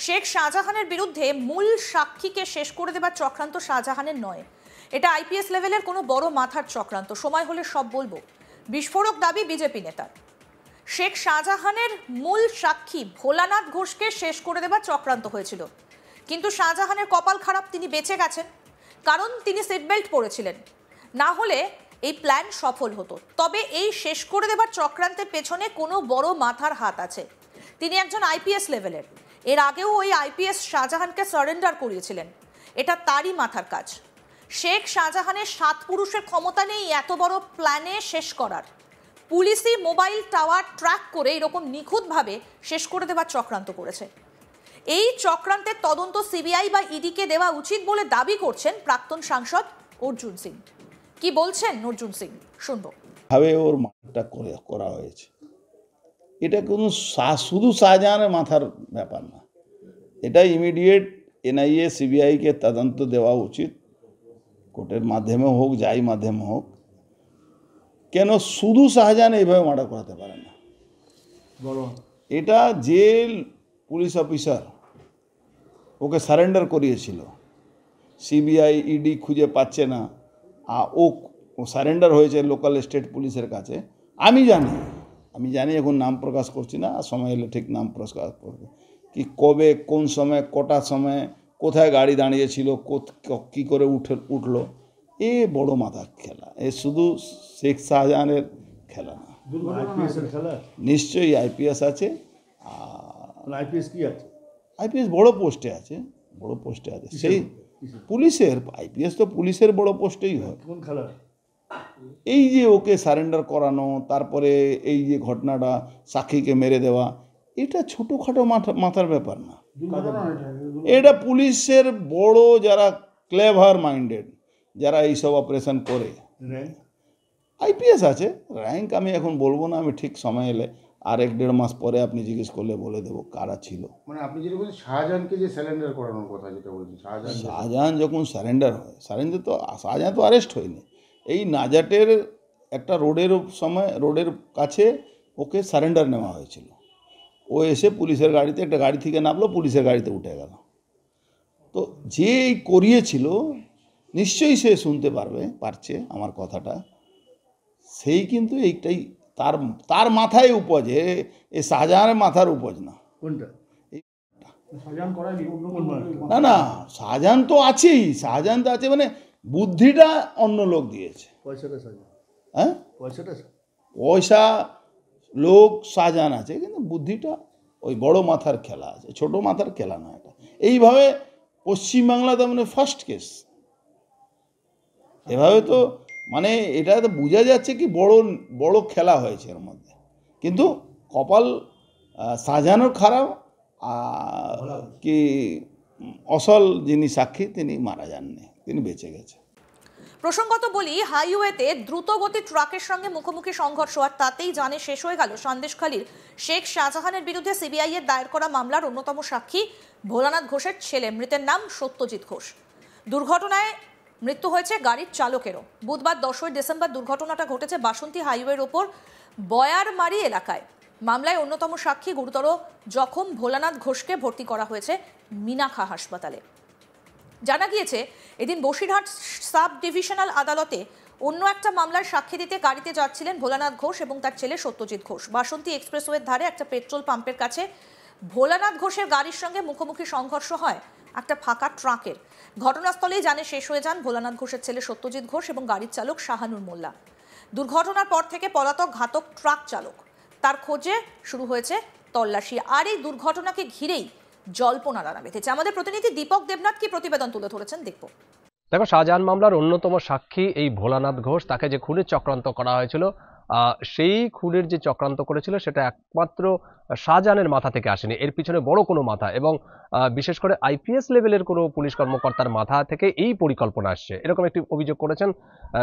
শেখ শাহজাহানের বিরুদ্ধে মূল সাক্ষীকে শেষ করে দেবার চক্রান্ত শাহজাহানের নয়, এটা আইপিএস লেভেলের কোনো বড় মাথার চক্রান্ত। সময় হলে সব বলবো। বিস্ফোরক দাবি বিজেপি নেতার। শেখ শাহজাহানের মূল সাক্ষী ভোলানাথ ঘোষকে শেষ করে দেবার চক্রান্ত হয়েছিল, কিন্তু শাহজাহানের কপাল খারাপ, তিনি বেঁচে গেছেন, কারণ তিনি সিট বেল্ট পরেছিলেন। না হলে এই প্ল্যান সফল হতো। তবে এই শেষ করে দেবার চক্রান্তের পেছনে কোনো বড় মাথার হাত আছে। তিনি একজন আইপিএস লেভেলের। এর আগেও ওই আইপিএস শাহজাহানকে সারেন্ডার করিয়েছিলেন। এটা তারই মাথার কাজ। শেখ শাহজাহানের 7 পুরুষের ক্ষমতা নেই এত বড় প্ল্যানে শেষ করার। পুলিশই মোবাইল টাওয়ার ট্র্যাক করে এরকম নিখুঁতভাবে শেষ করে দেবার চক্রান্ত করেছে। এই চক্রান্তের তদন্ত সিবিআই বা ইডিকে দেওয়া উচিত বলে দাবি করছেন প্রাক্তন সাংসদ অর্জুন সিং। কি বলছেন অর্জুন সিং, শুনবো। ভাবে ওর মাথাটা করা হয়েছে, এটা কোনো শুধু শাহজাহানের মাথার ব্যাপার না। এটা ইমিডিয়েট এনআইএ সিবিআইকে তদন্ত দেওয়া উচিত, কোর্টের মাধ্যমে হোক, যাই মাধ্যমে হোক। কেন শুধু শাহজাহান এইভাবে মার্ডার করাতে পারে না? এটা যে পুলিশ অফিসার ওকে সারেন্ডার করিয়েছিল, সিবিআই ইডি খুঁজে পাচ্ছে না, ও সারেন্ডার হয়েছে লোকাল স্টেট পুলিশের কাছে। আমি জানি এখন নাম প্রকাশ করছি না, সময় এলে ঠিক নাম প্রকাশ করবে, কি কবে, কোন সময়, কটার সময়, কোথায় গাড়ি দাঁড়িয়েছিল, কী করে উঠলো। এ বড় মাথার খেলা, এ শুধু শেখ শাহজাহানের খেলা না, নিশ্চয়ই আইপিএস আছে। আইপিএস কি আছে? আইপিএস বড় পোস্টে আছে, সেই পুলিশের। আইপিএস তো পুলিশের বড় পোস্টেই হয়। কোন খেলা? এই যে ওকে সারেন্ডার করানো, তারপরে এই যে ঘটনাটা, সাক্ষীকে মেরে দেওয়া, এটা ছোটোখাটো মাথার ব্যাপার না। এটা পুলিশের বড় যারা ক্লেভার মাইন্ডেড, যারা এইসব অপারেশন করে। আইপিএস আছে, র্যাঙ্ক আমি এখন বলবো না, আমি ঠিক সময় এলে আর 1-1.5 মাস পরে আপনি জিজ্ঞেস করলে বলে দেবো কারা ছিল। মানে আপনি যেটা বলছেন শাহজাহানকে যে সারেন্ডার করানোর কথা যেটা বলছেন, শাহজাহান যখন সারেন্ডার হয়, শাহজাহান তো অ্যারেস্ট হয়নি। এই নাজাটের একটা রোডের কাছে ওকে সারেন্ডার নেওয়া হয়েছিল। ও এসে পুলিশের গাড়িতে, একটা গাড়ি থেকে নামলো, পুলিশের গাড়িতে উঠে গেল। তো যে করিয়েছিল নিশ্চয়ই সে শুনতে পারছে আমার কথাটা, সেই কিন্তু এইটাই তার মাথায় উপজ, এ শাহজাহানের মাথার উপজ না। কোনটা? না, শাহজাহান তো আছেই, মানে বুদ্ধিটা অন্য লোক দিয়েছে। হ্যাঁ, পয়সা লোক শাহজাহান আছে, কিন্তু বুদ্ধিটা ওই বড় মাথার খেলা আছে, ছোট মাথার খেলা না এটা। এইভাবে পশ্চিমবাংলাতে মানে ফার্স্ট কেস এভাবে, তো মানে এটা তো বোঝা যাচ্ছে কি বড় খেলা হয়েছে এর মধ্যে। কিন্তু কপাল শাহজাহানের খারাপ, কি অসল যিনি সাক্ষী তিনি মারা যাননি, তিনি বেঁচে গেছে। প্রসঙ্গত বলি, হাইওয়েতে দ্রুতগতি ট্রাকের সঙ্গে মুখোমুখি সংঘর্ষ, আর তাতেই জানে শেষ হয়ে গেল সন্দেশখালীর শেখ শাহজাহানের বিরুদ্ধে সিবিআই এর দায়ের করা মামলার অন্যতম সাক্ষী ভোলানাথ ঘোষের ছেলে, মৃতের নাম সত্যজিৎ ঘোষ। দুর্ঘটনায় মৃত্যু হয়েছে গাড়ির চালকেরও। বুধবার 10 ডিসেম্বর দুর্ঘটনাটা ঘটেছে বাসন্তী হাইওয়ের ওপর বয়ারমারি এলাকায়। মামলায় অন্যতম সাক্ষী গুরুতর জখম ভোলানাথ ঘোষকে ভর্তি করা হয়েছে মিনাখা হাসপাতালে। জানা গিয়েছে, এদিন বসিরহাট সাব ডিভিশনাল আদালতে অন্য একটা মামলার সাক্ষী দিতে গাড়িতে যাচ্ছিলেন ভোলানাথ ঘোষ এবং তার ছেলে সত্যজিৎ ঘোষ। বাসন্তী এক্সপ্রেসওয়ের ধারে একটা পেট্রোল পাম্পের কাছে ভোলানাথ ঘোষের গাড়ির সঙ্গে মুখোমুখি সংঘর্ষ হয় একটা ফাঁকা ট্রাকের। ঘটনাস্থলেই জানে শেষ হয়ে যান ভোলানাথ ঘোষের ছেলে সত্যজিৎ ঘোষ এবং গাড়ির চালক শাহানুর মোল্লা। দুর্ঘটনার পর থেকে পলাতক ঘাতক ট্রাক চালক, তার খোঁজে শুরু হয়েছে তল্লাশি। আর এই দুর্ঘটনাকে ঘিরেই জল্পনা নাড়া বেঁধেছে। আমাদের প্রতিনিধি দীপক দেবনাথ কি প্রতিবেদন তুলে ধরেছেন, দেখব। দেখো, শাহজাহান মামলার অন্যতম সাক্ষী এই ভোলানাথ ঘোষ, তাকে যে খুনের চক্রান্ত করা হয়েছিল, সেই খুনের যে চক্রান্ত করেছিল সেটা একমাত্র শাহজাহানের মাথা থেকে আসেনি, এর পিছনে বড় কোনো মাথা, এবং বিশেষ করে আইপিএস লেভেলের কোনো পুলিশ কর্মকর্তার মাথা থেকে এই পরিকল্পনা আসছে, এরকম একটি অভিযোগ করেছেন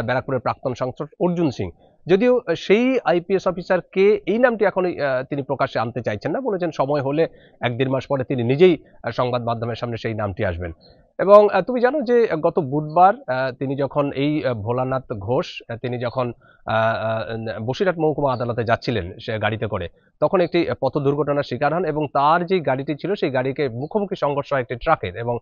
ব্যারাকপুরের প্রাক্তন সাংসদ অর্জুন সিং। যদিও সেই আইপিএস অফিসারকে এই নামটি এখন তিনি প্রকাশ্যে আনতে চাইছেন না, বলেছেন সময় হলে 1-1.5 মাস পরে তিনি নিজেই সংবাদ মাধ্যমের সামনে সেই নামটি আসবেন। এবং তুমি জানো যে গত বুধবার তিনি যখন এই ভোলানাথ ঘোষ তিনি যখন বসিরহাট মহকুমা আদালতে যাচ্ছিলেন সে গাড়িতে করে, তখন একটি পথ দুর্ঘটনার শিকার হন এবং তার যে গাড়িটি ছিল সেই গাড়িকে মুখোমুখি সংঘর্ষ হয় একটি ট্রাকের, এবং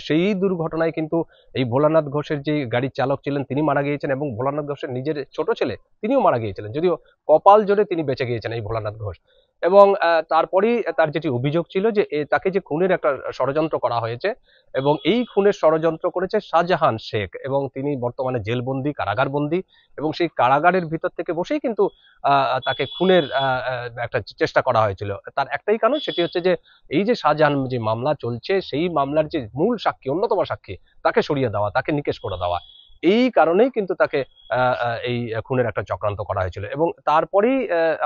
সেই দুর্ঘটনায় কিন্তু এই ভোলানাথ ঘোষের যে গাড়ির চালক ছিলেন তিনি মারা গিয়েছেন এবং ভোলানাথ ঘোষের নিজের ছোট ছেলে তিনিও মারা গিয়েছিলেন, যদিও কপাল জোরে তিনি বেঁচে গিয়েছেন এই ভোলানাথ ঘোষ। এবং তারপরেই তার যেটি অভিযোগ ছিল যে তাকে যে খুনের একটা ষড়যন্ত্র করা হয়েছে এবং এই খুনের ষড়যন্ত্র করেছে শাহজাহান শেখ, এবং তিনি বর্তমানে জেলবন্দি, কারাগারবন্দি, এবং সেই কারাগারের ভিতর থেকে বসেই কিন্তু তাকে খুনের একটা চেষ্টা করা হয়েছিল। তার একটাই কারণ, সেটি হচ্ছে যে এই যে শাহজাহান যে মামলা চলছে সেই মামলার যে মূল সাক্ষী, অন্যতম সাক্ষী, তাকে সরিয়ে দেওয়া, তাকে নিকেশ করে দেওয়া, এই কারণেই কিন্তু তাকে এই খুনের একটা চক্রান্ত করা হয়েছিল। এবং তারপরেই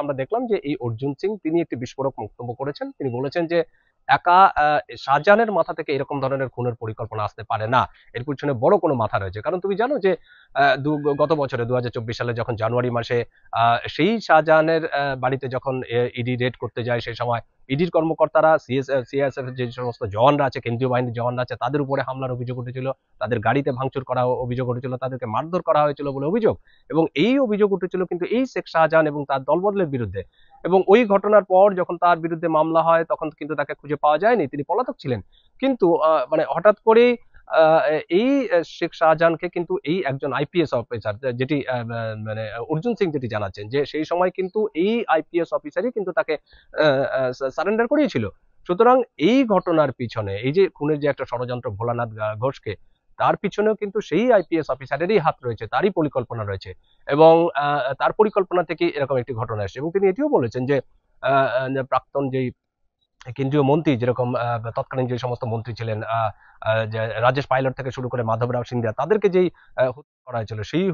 আমরা দেখলাম যে এই অর্জুন সিং তিনি একটি বিস্ফোরক বক্তব্য করেছেন। তিনি বলেছেন যে একা শাহজাহানের মাথা থেকে এরকম ধরনের খুনের পরিকল্পনা আসতে পারে না, এর পিছনে বড় কোনো মাথা রয়েছে। কারণ তুমি জানো যে গত বছরে 2024 সালে যখন জানুয়ারি মাসে সেই শাহজাহানের বাড়িতে যখন ইডি রেড করতে যায়, সেই সময় ইডির কর্মকর্তারা সিএসএফ যে সমস্ত জওয়ানরা আছে, কেন্দ্রীয় বাহিনীর জওয়ানরা আছে, তাদের উপরে হামলার অভিযোগ উঠেছিল, তাদের গাড়িতে ভাঙচুর করা অভিযোগ উঠেছিল, তাদেরকে মারধর করা হয়েছিল বলে অভিযোগ। এবং এই অভিযোগ উঠেছিল কিন্তু এই শেখ শাহজাহান এবং তার দলবদলের বিরুদ্ধে। এবং ওই ঘটনার পর যখন তার বিরুদ্ধে মামলা হয় তখন কিন্তু তাকে খুঁজে পাওয়া যায়নি, তিনি পলাতক ছিলেন। কিন্তু মানে হঠাৎ করেই এই শেখ শাহজাহানকে কিন্তু এই একজন আইপিএস অফিসার, যেটি মানে অর্জুন সিং যেটি জানাচ্ছেন যে সেই সময় কিন্তু এই আইপিএস অফিসারই কিন্তু তাকে সারেন্ডার করিয়েছিল। সুতরাং এই ঘটনার পিছনে, এই যে খুনের যে একটা ষড়যন্ত্র ভোলানাথ ঘোষকে, তার পিছনেও কিন্তু সেই আইপিএস অফিসারেরই হাত রয়েছে, তারই পরিকল্পনা রয়েছে, এবং তার পরিকল্পনা থেকে এরকম একটি ঘটনা আসছে। এবং তিনি এটিও বলেছেন যে প্রাক্তন যেই কেন্দ্রীয় মন্ত্রী, যেরকম তৎকালীন যে সমস্ত মন্ত্রী ছিলেন, রাজেশ পাইলট থেকে শুরু করে মাধবরাও সিন্ধিয়া, তাদেরকে যেই হত্যা করা হয়েছিল, সেই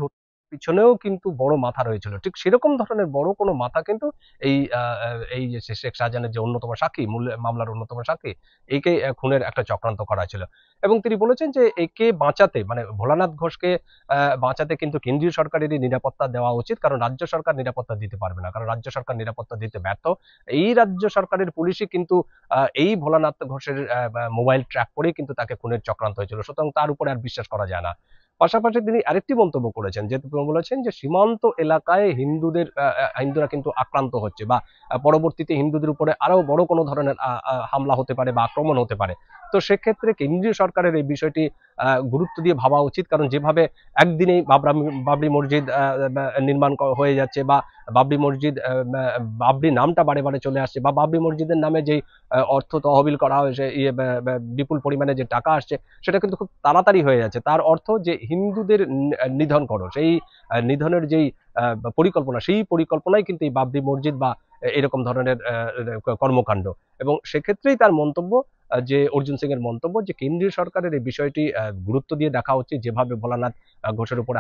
পিছনেও কিন্তু বড় মাথা রয়েছিল। ঠিক সেরকম ধরনের বড় কোনো মাথা কিন্তু এই যে শেখ শাহজাহানের যে অন্যতম সাক্ষী, মূল মামলার অন্যতম সাক্ষী, একে খুনের একটা চক্রান্ত করা হয়েছিল। এবং তিনি বলেছেন যে একে বাঁচাতে, মানে ভোলানাথ ঘোষকে বাঁচাতে কিন্তু কেন্দ্রীয় সরকারেরই নিরাপত্তা দেওয়া উচিত, কারণ রাজ্য সরকার নিরাপত্তা দিতে পারবে না, কারণ রাজ্য সরকার নিরাপত্তা দিতে ব্যর্থ। এই রাজ্য সরকারের পুলিশই কিন্তু এই ভোলানাথ ঘোষের মোবাইল ট্র্যাক করেই কিন্তু তাকে খুনের চক্রান্ত হয়েছিল। সুতরাং তার উপরে আর বিশ্বাস করা যায় না। পাশাপাশি তিনি আরেকটি মন্তব্য করেছেন, যে তিনি বলেছেন যে সীমান্ত এলাকায় হিন্দুরা কিন্তু আক্রান্ত হচ্ছে, বা পরবর্তীতে হিন্দুদের উপরে আরো বড় কোনো ধরনের হামলা হতে পারে বা আক্রমণ হতে পারে। তো সেক্ষেত্রে কেন্দ্রীয় সরকারের এই বিষয়টি গুরুত্ব দিয়ে ভাবা উচিত, কারণ যেভাবে একদিনেই বাবরি মসজিদ নির্মাণ হয়ে যাচ্ছে, বা বাবরি মসজিদ, বাবরি নামটা বারে বারে চলে আসছে, বা বাবরি মসজিদের নামে যেই অর্থ তহবিল করা হয়েছে, বিপুল পরিমাণে যে টাকা আসছে, সেটা কিন্তু খুব তাড়াতাড়ি হয়ে যাচ্ছে। তার অর্থ যে হিন্দুদের নিধন করো, সেই নিধনের যেই পরিকল্পনা, সেই পরিকল্পনাই কিন্তু এই বাবরি মসজিদ বা এরকম ধরনের কর্মকাণ্ড। এবং সেক্ষেত্রেই তার মন্তব্য, যে অর্জুন সিং এর মন্তব্য, যে কেন্দ্রীয় সরকারের এই বিষয়টি গুরুত্ব দিয়ে দেখা উচিত, যেভাবে ভোলানাথ ঘোষের উপরে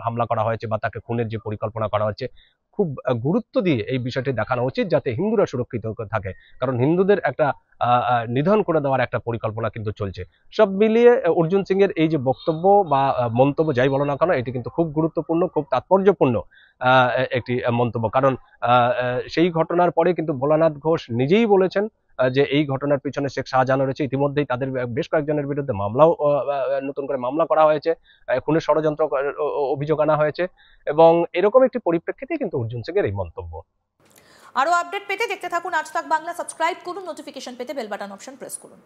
হামলা করা হয়েছে বা তাকে খুনের যে পরিকল্পনা করা হচ্ছে, খুব গুরুত্ব দিয়ে এই বিষয়টি দেখানো উচিত, যাতে হিন্দুরা সুরক্ষিত থাকে। কারণ হিন্দুদের একটা নিধন করে দেওয়ার একটা পরিকল্পনা কিন্তু চলছে। সব মিলিয়ে অর্জুন সিং এর এই যে বক্তব্য বা মন্তব্য, যাই বলো না কেন, এটি কিন্তু খুব গুরুত্বপূর্ণ, খুব তাৎপর্যপূর্ণ একটি মন্তব্য। কারণ সেই ঘটনার পরে কিন্তু ভোলানাথ ঘোষ নিজেই বলেছেন যে এই ঘটনার পিছনে শেখ শাহজাহান রয়েছে। ইতিমধ্যেই তাদের বেশ কয়েকজনের বিরুদ্ধে মামলাও, নতুন করে মামলা করা হয়েছে, খুনের ষড়যন্ত্র অভিযোগ আনা হয়েছে, এবং এরকম একটি পরিপ্রেক্ষিতে কিন্তু অর্জুন সিং এর এই মন্তব্য। আরো আপডেট পেতে দেখতে থাকুন আজ তাক বাংলা, সাবস্ক্রাইব করুন, নোটিফিকেশন পেতে বেল বাটন অপশন প্রেস করুন।